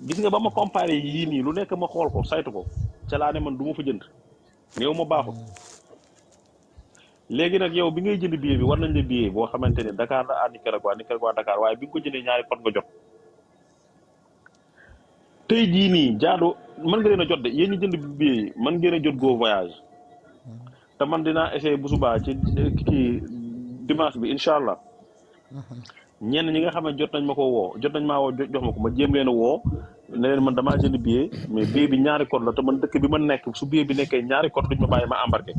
gis nga ba ma comparé yii nii lu nekk ma xool ko saytu ko ca laa ne man du ma fa jënd néew ma baaxul léegi nag yow bi ngay jënd billet bi war nañ la billet boo xamante ne Dakar la à Nicaragua Dakar waaye bi nga ko jëndee ñaari code nga jot tey jii nii jaadu mën nga leen a jot de yéen ñi jënd billet yi mën ngeen a jot Go Voyage te man dinaa essayer bu subaa ci kii dimanche bi incha allah ñenn ñi nga xam ne jot nañ maa woo jox ma ko ma jéem leen a woo ne leen man damaa jënd billet mais billet bi ñaari code la te man dëkk bi ma nekk su billet bi nekkee ñaari code duñ ma bàyyi ma embarqué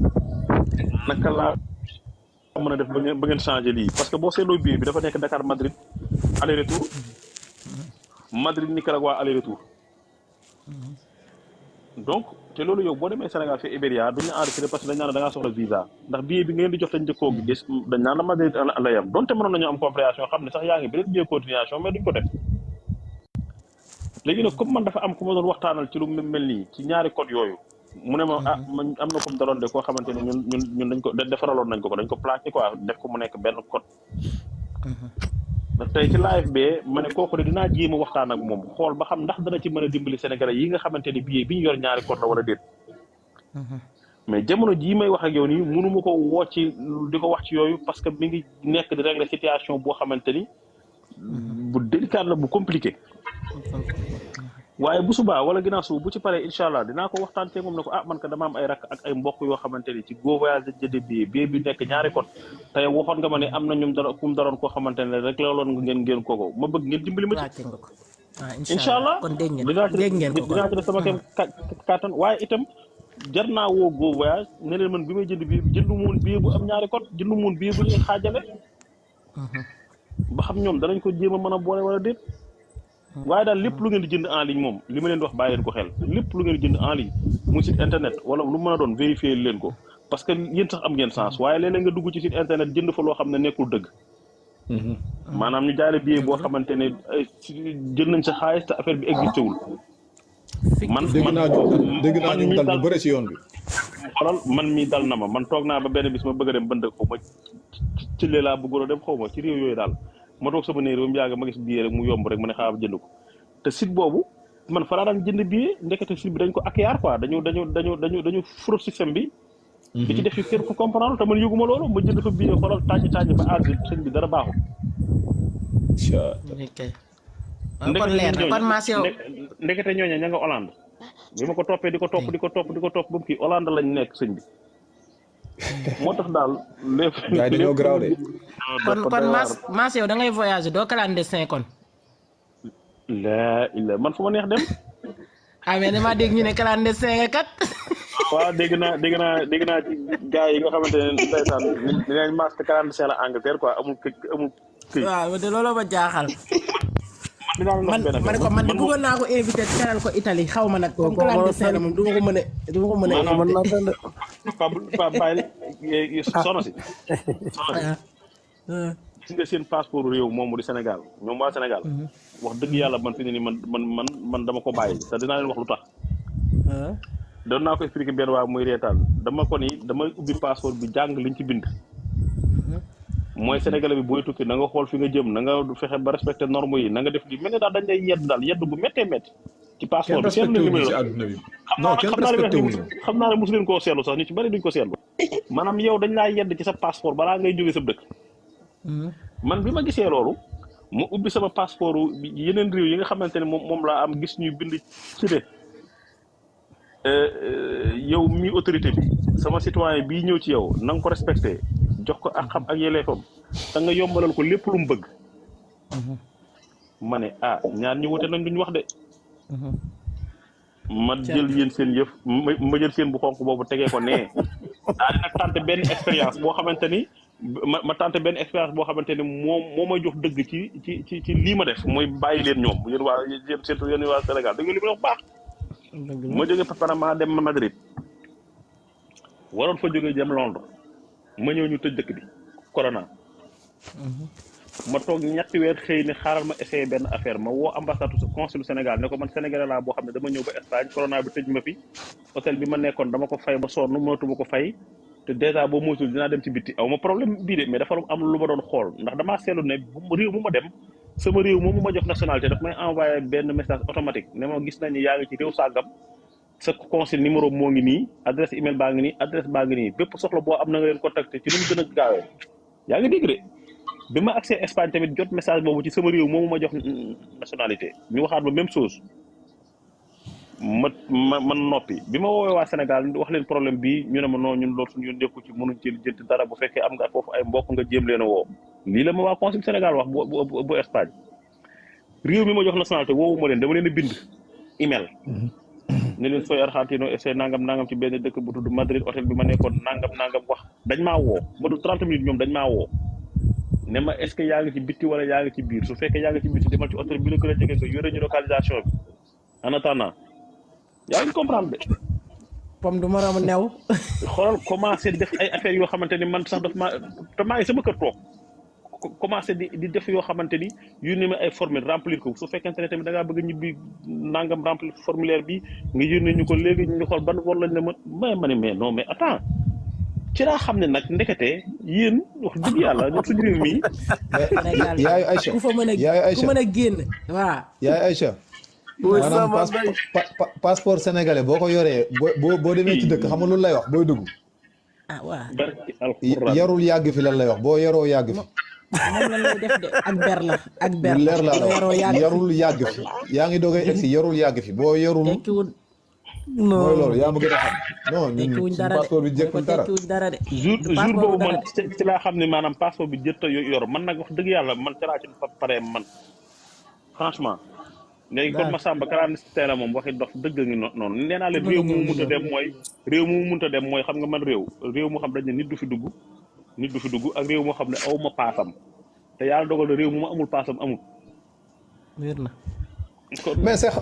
naka laa mën a def ba ngeen changé lii parce que boo seetloo billet bi dafa nekk Dakar Madrid aller retour Madrid Nicaragua aller retour donc te loolu yow boo demee Sénégal fi Iberia duñu enregistré parce que dañ naan da ngaa soxla visa ndax billet bi ngeen di jox te njëkkoo gi gis dañ naan la Madrid la yam donte mënoon nañu am compréhension xam ne sax yaa ngi beneen billet continuation mais duñ ko def léegi nag comme man dafa am ku ma doon waxtaanal ci lu mel nii ci ñaari code yooyu mu ne ma man am na comme daloon de koo xamante ne ñun dañ ko defaraloon nañ ko dañ ko plaqué quoi def ko mu nekk benn code tey ci live bi ma ne kooku de dinaa jéem a waxtaan ak moom xool ba xam ndax dana ci mën a dimbali Sénégalais yi nga xamante ne billet bi ñu yor ñaari code la wala déet mais jamono jii may wax ak yow nii mënu ma ko woo ci di ko wax ci yooyu parce que mi ngi nekk di régler situation boo xamante ni bu délicat la bu compliqué waaye bu subaa wala ginnaaw suba bu ci paree incha allah dinaa ko waxtaan cee moom ne ko man ka dama am ay rakk ak ay mbokk yoo xamante ni ci Go Voyage jënd billet bi nekk ñaari code tey waxoon nga ma ne am na ñum dara kum daroon koo xamante ne rek looloon nga ngeen kooko ma bëgg ngeen dimbali ma ci incha allah kon dégg ngeen ko dinaa ci def sama kem kàttan waaye itam jar naa woo Go Voyage ne leen man bi may jënd billet jëndu moon billet bu am ñaari code jëndu moon billet bu ñuy xaajale ba xam ñoom danañ ko jéem a mën a boole wala déet waaye daal lépp lu ngeen di jënd en ligne moom li ma leen di wax bàyyi leen ko xel lépp lu ngeen di jënd en ligne muy site internet wala lu mën a doon vérifier leen ko parce que yéen sax am ngeen sens waaye léeg-léeg nga dugg ci site internet jënd fa loo xam ne nekkul dëgg maanaam ñu jaay la billet boo xamante ne jël nañ sa xaalis te affaire bi existé wul man dégg naa ñu dal bu bëri ci yoon bi xoolal man mii dal na ma man toog naa ba benn bis ma bëgg a dem bënd xaw ma ci lee laa bëggoon a dem xaw ma ci réew yooyu daal ma toog sama néer ba mu yàgg ma gis billet rek mu yomb rek ma ne xaaral jënd ko te site boobu man fa laa daan jënd billet ndekete site bi dañ ko acquérir quoi dañu fraude système bi di ci def yu kenn ko comprendre te man yëguma loolu ma jënd fa billet xoolal tàññi ba àgg sëñ bi dara baaxul ndekete ñooña ña nga Hollande bi ma ko toppee di ko topp ba mu kii Hollande lañ nekk sëñ bi moo tax daal lépp gars yi dañoo garaaw de kon Mass yow da ngay voyager doo clandestin kon la man fu ma neex dem mais dama dégg ñu ne clandestin nga kat waaw dégg naa ci gars yi nga xamante ne ndeysaan dinañ Mass te clandestin la Angleterre quoi amul këy waaw de looloo ma jaaxal man ko man de bëggoon naa ko invité teral ko Italie xaw ma nag comme clandestin la moom du ma ko mën a pa bàyyi soxna si gis nga seen passeport réew moomu di Sénégal ñoom waa Sénégal wax dëgg yàlla man fi ne ni man dama ko bàyyi te dinaa leen wax lu tax doon naa ko expliqué benn waa muy reetaan dama ko ni dama ubbi passeport bi jàng liñ ci bind mooy sénégalais bi booy tukki na nga xool fi nga jëm na nga fexe ba respecté norme yi na nga def li mel ne daal dañ lay yedd bu méttee métti ci passeport bi seetlu li muy xam naa ne mosu leen koo seetlu sax ñu ci bari duñ ko seetlu maanaam yow dañ laa yedd ci sa passeport balaa ngay jógee sa dëkk man bi ma gisee loolu mu ubbi sama passeport yeneen réew yi nga xamante ne moom laa am gis ñuy bind ci ne yow mi autorité bi sama citoyen bii ñëw ci yow na nga ko respecté jox ko ak xam ak yelleefam te nga yombalal ko lépp lu mu bëgg ma ne ñaar ñi wute nañ duñ wax de ma jël yéen seen yëf ma jël seen bu xonk boobu tegee ko nee daal di nag tànte benn expérience boo xamante ni ma tànte benn expérience boo xamante ni moo may jox dëgg ci lii ma def mooy bàyyi leen ñoom yéen waa surtout yéen waa Sénégal dëgg li ma wax baax ma jógee Panama dem Madrid waroon fa jógee dem Londres ma ñëw ñu tëj dëkk bi corona ma toog ñetti weer xëy ne xaaral ma essayé benn affaire ma woo ambassade consul Sénégal ne ko man sénégalais laa boo xam ne dama ñëw ba Espagne corona bi tëj ma fi hôtel bi ma nekkoon dama ko fay ba sonn mënatuma ko fay te dèjà boo moytul dinaa dem ci bitti aw ma problème bii de mais dafa am lu ma doon xool ndax damaa seetlu ne réew mu ma dem sama réew moomu ma jox nationalité daf may envoyé benn message automatique ne ma gis nañ ni yaa ngi ci réew sàggam sa consul numéro moo ngi nii adresse email baa ngi nii adresse baa ngi nii bépp soxla boo am na nga leen contacter ci nu mu gën a gaawee yaa ngi dégg de bi ma accès Espagne tamit jot message boobu ci sama réew moomu ma jox nationalité ñu waxaat ma même chose man noppi bi ma woowee waa Sénégal wax leen problème bi ñu ne ma non ñun loolu suñu yoon nekku ci mënuñ ci jënti dara bu fekkee am nga foofu ay mbokk nga jéem leen a woo lii la ma waa consul Sénégal wax bu Espagne réew mi ma jox nationalité woowu ma leen dama leen a bind email ne leen sooy Argentino essayé nangam ci benn dëkk bu tudd Madrid hôtel bi ma nekkoon nangam wax dañ maa woo ba du 30 minutes ñoom dañ maa woo ne ma est-ce que yaa ngi ci bitti wala yaa ngi ci biir su fekkee yaa ngi ci bitti demal ci hôtel bi la gën a jege nga yore ñu localisation bi en attendant yaa ngi comprendre de. pom du moromu new. xoolal commencé def ay affaires yoo xamante ni man sax daf maa te maa ngi sama kër toog commencé di def yoo xamante ni yónnee ma ay formulaire remplir ko su fekkente ne tamit da ngaa bëgg a ñibbi nangam remplir formulaire bi nga yónnee ñu ko léegi ñu xool ban war lañ ne ma ne mais non mais attends ci laa xam ne nag ndekete yéen wax dëgg yàlla ñun suñu réew mi. yaayu Aïcha ku fa mën a génn waaw. yaayu Aïcha. maanaam passeport sénégalais boo ko yoree boo demee ci dëkk xam nga lu lay wax booy dugg. waaw. barki alxuraan yarul yàgg fi lan lay wax boo yaroo yàgg fi. moom la lay def de ak ber la ak ber lu leer laa la yaroo wax yàgg yarul yàgg fi yaa ngi doogay egsi yarul yàgg fi boo yarul tekkiwuñ mooy loolu yaa ma gën a xam non ñun tekkiwuñ suñu dara de passeport bi ko jekkul dara tekkiwuñ dara de jour passeport boobu dara man de ci laa xam ne maanaam passeport bi jëtta yor man nag wax dëgg yàlla man ci laa ci pare man franchement léegi comme Massamba clandestin la moom waxi dox dëgg ngi noonu nee naa leen réew mu munta dem mooy xam nga man réew mu xam dañ ne nit du fi dugg ak réew moo xam ne aw ma paasam te yàlla dogal na réew mu ma amul paasam amul wér na mais sax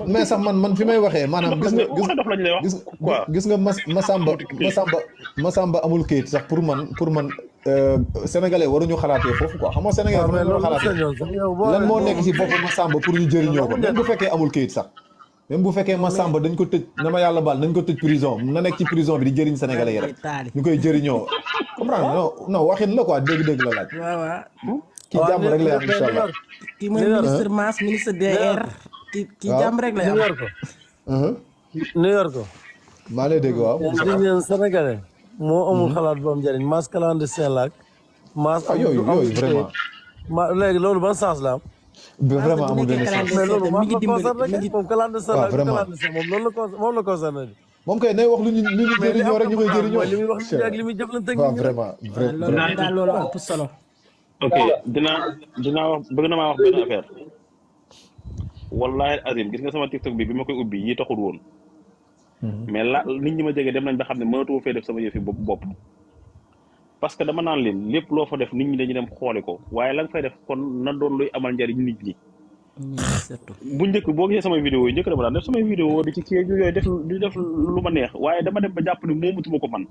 man fi may waxee maanaam gis nga waxi dox lañ lay wax quoi gis nga Massamba amul kayit sax pour man sénégalais waruñu xalaatee foofu quoi xam nga sénégalais fu ñu xalaatee lan moo nekk ci bopp Massamba pour ñu jëriñoo ko même bu fekkee amul kayit sax même bu fekkee Massamba dañ ko tëj na ma yàlla baal nañ ko tëj prison na nekk ci prison bi di jëriñ sénégalais yi rek ñu koy jëriñoo comprendre non waxin la quoi dégg-dégg la laaj ki jàmm rek la am incha allah kii mooy ministre Mass ministre DR ki jàmm rek la am New York maa lay dégg waaw ñeen sénégalais moo amul xalaat bu am njëriñ Mass clandestin la ak Mass yooyu vraiment léegi loolu ban sens la am vraiment amul benn sens mais loolu mi ngi dimbali moom clandestin la vraiment clandestin moom la concerné di moom kay nay wax lu ñu jëriñoo rek ñu koy jëriñoo li muy wax li ak li muy jëflante waaw vraiment loolu daal loolu ëpp solo ok dinaa wax bëgg na maa wax benn affaire wallahi azim gis nga sama TikTok bi ma koy ubbi yi taxul woon mais nit ñi ma jege dem nañ ba xam ne mënatuma fee def sama yëfi bopp parce que dama naan leen lépp loo fa def nit ñi dañu dem xooli ko waaye la nga fay def kon na doon luy amal njariñ nit ñi bu njëkk boo gisee samay vidéo yi njëkk dama daan def samay vidéo di ci kii yooyu def lu ma neex waaye dama dem ba jàpp ne moomatuma ko man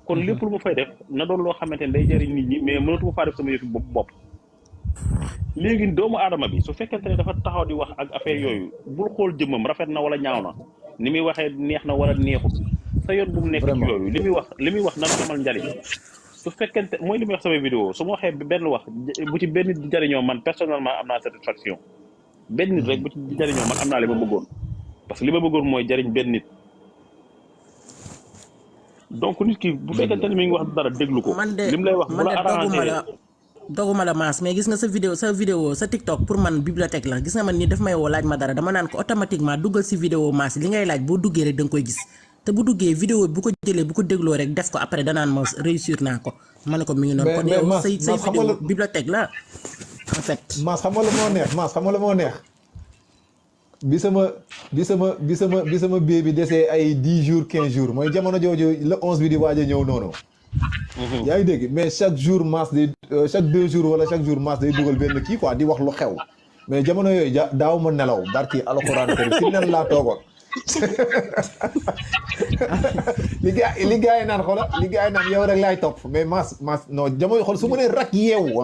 kon lépp lu ma fay def na doon loo xamante ne day jariñ nit ñi mais mënatuma faa def sama yëfi bopp léegi doomu aadama bi su fekkente ne dafa taxaw di wax ak affaire yooyu bul xool jëmmam rafet na wala ñaaw na ni muy waxee neex na wala neexut sa yoon bu mu nekk ci yooyu li muy wax nan amal njariñ su fekkente mooy li muy wax samay vidéo su ma waxee benn wax bu ci benn di jariñoo man personnellement am naa satisfaction benn nit rek bu ci jariñoo man am naa li ma bëggoon parce que li ma bëggoon mooy jariñ benn nit donc nit ki bu fekkente ne mi ngi wax dara déglu ko li mu lay wax bu la arrangé doguma la Mass mais gis nga sa vidéo sa TikTok pour man bibliothèque la gis nga man ni daf may woo laaj ma dara dama naan ko automatiquement duggal si vidéo Mass li ngay laaj boo duggee rek da nga koy gis te bu duggee vidéo bu ko jëlee bu ko dégloo rek def ko après danaan ma réussir naa ko ma ne ko mi ngi noonu kon yow say vidéo bibliothèque la en fait Mass xam nga la moo neex bi sama bie bi desee ay 10 jours 15 jours mooy jamono jooju le 11 bi di waaj a ñëw noonu yaa ngi dégg mais chaque jour Mass day chaque 2 jours wala chaque jour Mass day dugal benn kii quoi di wax lu xew mais jamono yooyu daaw ma nelaw barki alxuraan kër si nen laa toogoon li gars yi naan xoola li gars yi naan yow rek laay topp mais Mass non jamono xool su ma nee rak yeewu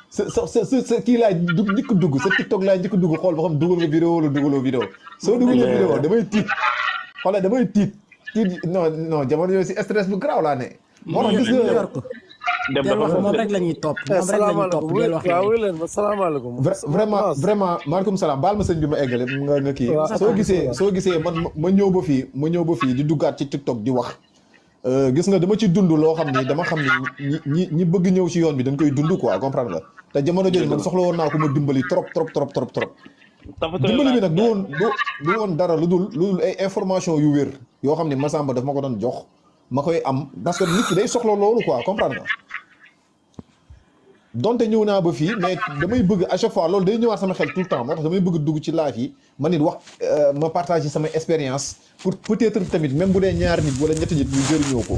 sa kii laay njëkk dugg sa TikTok laay njëkk dugg xool ba xam dugal nga vidéo wala dugaloo vidéo soo dugalee vidéo damay tiit xoola damay tiit non jamono yooyu si stress bu garaaw laa ne moo tax gis nga del wax moom rek la ñuy topp del wax salaamaaleykum vraiment maaleykum salaam baal ma sëñ bi ma eggale nga kii soo gisee man ma ñëw ba fii di duggaat ci TikTok di wax gis nga dama ci dund loo xam ni dama xam ni ñi bëgg ñëw ci yoon bi dañ koy dund quoi comprendre nga te jamono jooju man soxla woon naa ko ma dimbali trop dimbali bi nag du woon dara lu dul ay information yu wér yoo xam ni Massamba daf ma ko doon jox ma koy am parce que nit ki day soxla loolu quoi comprendre nga donte ñëw naa ba fii mais damay bëgg à chaque fois loolu day ñëwaat sama xel tout le temps moo tax damay bëgg dugg ci live yi ma nit wax ma partager sama expérience pour peut-être tamit même bu dee ñaar nit wala ñetti nit ñu jëriñoo ko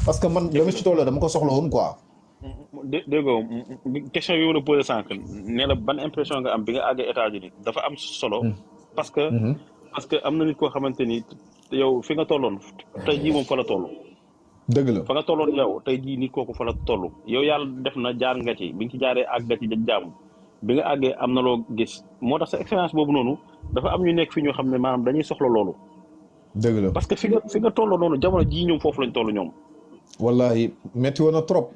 parce que man dama ci toll dama ko soxla woon quoi. dégg nga question yi ma la posé sànq ne la ban impression nga am bi nga àggee États-Unis dafa am solo. parce que am na nit koo xamante ni yow fi nga tolloon tey jii moom fa la toll. dëgg la fa nga tolloon yow tey jii nit kooku fa la toll yow yàlla def na jaar nga ci bi nga ci jaaree àgg nga ci jàmm bi nga àggee am na loo gis moo tax sa expérience boobu noonu dafa am ñu nekk fi ñoo xam ne maanaam dañuy soxla loolu. dëgg la parce que fi nga tolloo noonu jamono jii ñoom foofu lañ toll ñoom. wallahi metti woon na trop.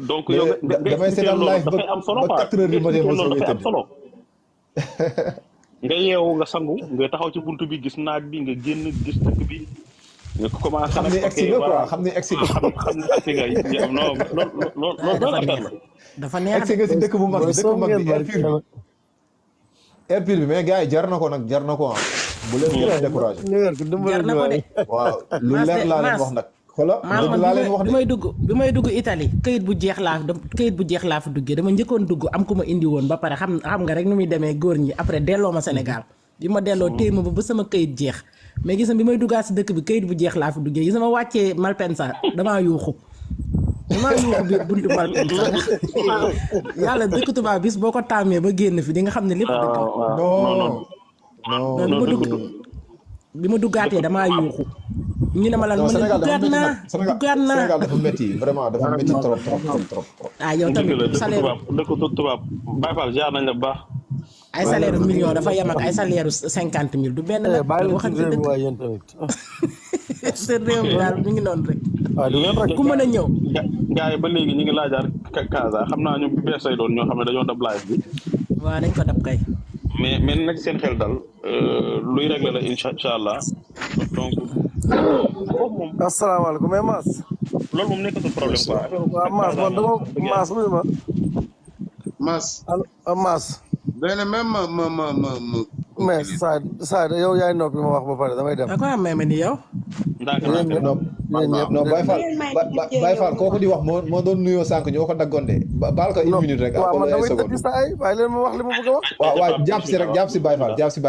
donc yow damay seetaan live dafay am solo ba 4 heures du matin dafay am solo. nga yeewu nga sangu nga taxaw ci buntu bi gis naaj bi nga génn gis dëkk bi nga commencé xam nag ni ok egsi nga quoi voilà xam ni egsi nga xam ne agsi nga non loolu affaire la. dafa neex egsi nga si dëkk bu mag bi dëkk bu mag bi air pur bi mais gars yi jar na ko nag jar na ko ah bu leen gën a découragé New York dimbali jar na ko de waaw lu leer laa leen wax nag xoola maa dëgg laa leen wax bi may dugg Italie këyit bu jeex laa fa duggee dama njëkkoon dugg am ku ma indi woon ba pare xam nga rek nu muy demee góor ñi après delloo ma Sénégal bi ma delloo téye ma ba sama këyit jeex mais gis nga bi may duggaat si dëkk bi këyit bu jeex laa fa duggee gis nga ma wàccee Malpensa damaa yuuxu biir buntu Malpensa yàlla dëkk tubaab bis boo ko tàmmee ba génn fi di nga xam ne lépp dëkk non bi ma duggaatee damaa yuuxu ñu ne ma lan mën a duggaat naa Sénégal dafa métti vraiment dafa métti trop ah yow tamit salaire dëkk tubaab Baye Fall jaar nañ la bu baax. ay salaire million dafa yem ak ay salaire 50 000 du benn nag waxal ci dëkk yéen tamit seen réew mi daal mi ngi noonu rek waaw du ngeen rek ku mën a ñëw gars yi ba léegi ñu ngi laajaar Casa xam naa ñoom bi bees lay doon ñoo xam ne dañoo dab live bi waaw dañ ko dab kay mais nag seen xel dal luy réglé la incha allah donc foofu moom asalaamaaleykum mais Mass loolu moom nekkatul problème quoi. waaw Mass man dama Mass mu ma Mass Mass benn même ma mais saa yow yaay noppi ma wax ba pare damay dem. da ko am même ni yow. non Baye Fall kooku di wax moo doon nuyoo sànq ñoo ko daggoon de baal ko une minute rek. waaw man damay tëdd saa yi bàyyi leen ma wax li ma bëgg a wax. waaw jàpp si rek jàpp si Baye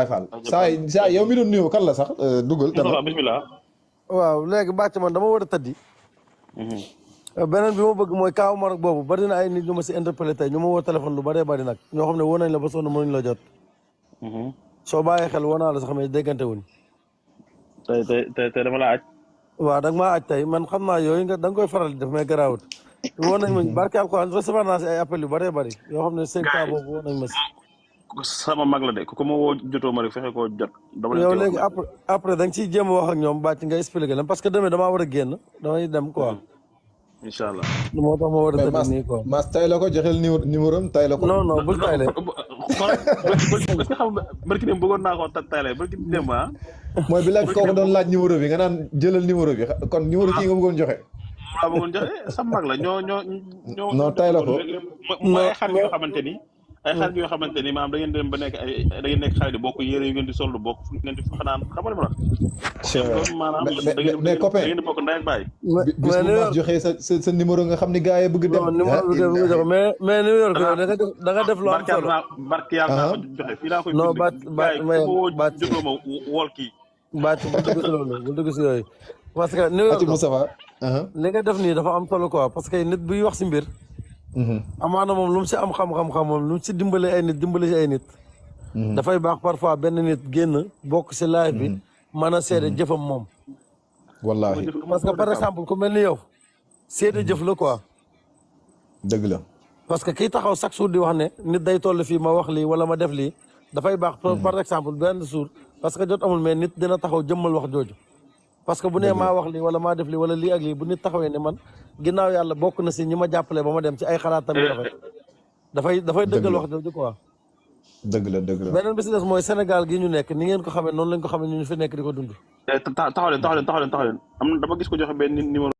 Fall saa yow mi doon nuyoo kan la sax dugal. bismillah. waaw léegi bàcc man dama war a tëddi. beneen bi ma bëgg mooy kaaw Maroc boobu bari na ay nit ñu ma si interpellé tey ñu ma woo téléphone lu bëree bëri nag ñoo xam ne woo nañ la ba sonn mënuñ la jot. soo bàyyee xel woo naa la sax mais déggante wuñ. tey dama la aj. waaw da nga maa aj tey man xam naa yooyu da nga koy faral di def mais garaawut. woo nañ ma barke alquran recevoir naa si ay appel yu bëree bëri yoo xam ne seen cas boobu woo nañ ma si. sama mag la de ku ma woo jotoo ma rek fexe koo jot. yow léegi après da nga ciy jéem a wax ak ñoom bàcc nga expliqué leen parce que demee damaa war a génn damay dem quoi. incha allah. moo tax ma war a tëdd nii quoi. Mass tay la ko joxel numéro am tay la ko. non bul tayle. est-ce que xam nga barki dem bëggoon naa koo tayle barki dem ah. mooy bi la kooku doon laaj numéro bi nga naan jëlal numéro bi kon numéro kii nga bëggoon joxe. waaw bëggoon joxe sama mag la ñoo. non tay la ko. mooy ay xarit yoo xamante ni. ay xarit yoo xamante ni maanaam da ngeen dem ba nekk da ngeen nekk xarit bokk yére yu ngeen di sol lu bokk fu ngeen di xanaan xam nga li ma la. maanaam mais copain da ngeen di bokk ndey ak baay. bis bu Mass joxee sa numéro nga xam ni gars yi bëgg dem. numéro bi bëgg joxe mais New York da nga def lu am solo. barke yàlla naa ko joxe fii laa koy. non baat jotoo ma wool kii. baat bu dugg si loolu bu dugg si yooyu. parce que New York li nga def nii dafa am solo quoi parce que nit buy wax si mbir. amaana moom lu mu si am xam-xam moom lu mu si dimbale ay nit dimbale si ay nit. dafay baax parfois benn nit génn bokk si live bi mën a seede jëfam moom. wallaahi parce que par exemple ku mel ni yow seede jëf la quoi. dëgg la. parce que kii taxaw chaque jour di wax ne nit day toll fii ma wax lii wala ma def lii dafay baax par exemple benn jour parce que jot amul mais nit dina taxaw jëmmal wax jooju. parce que bu nee maa wax lii wala maa def lii wala lii ak lii bu nit taxawee ne man ginnaaw yàlla bokk na si ñi ma jàppale ba ma dem ci ay xalaatam yu rafet dafay dëggal wax jooju quoi. dëgg la. beneen bi si des mooy Sénégal gi ñu nekk ni ngeen ko xamee noonu lañ ko xamee ñu fi nekk di ko dund. taxaw leen am dama gis ko joxe benn numéro.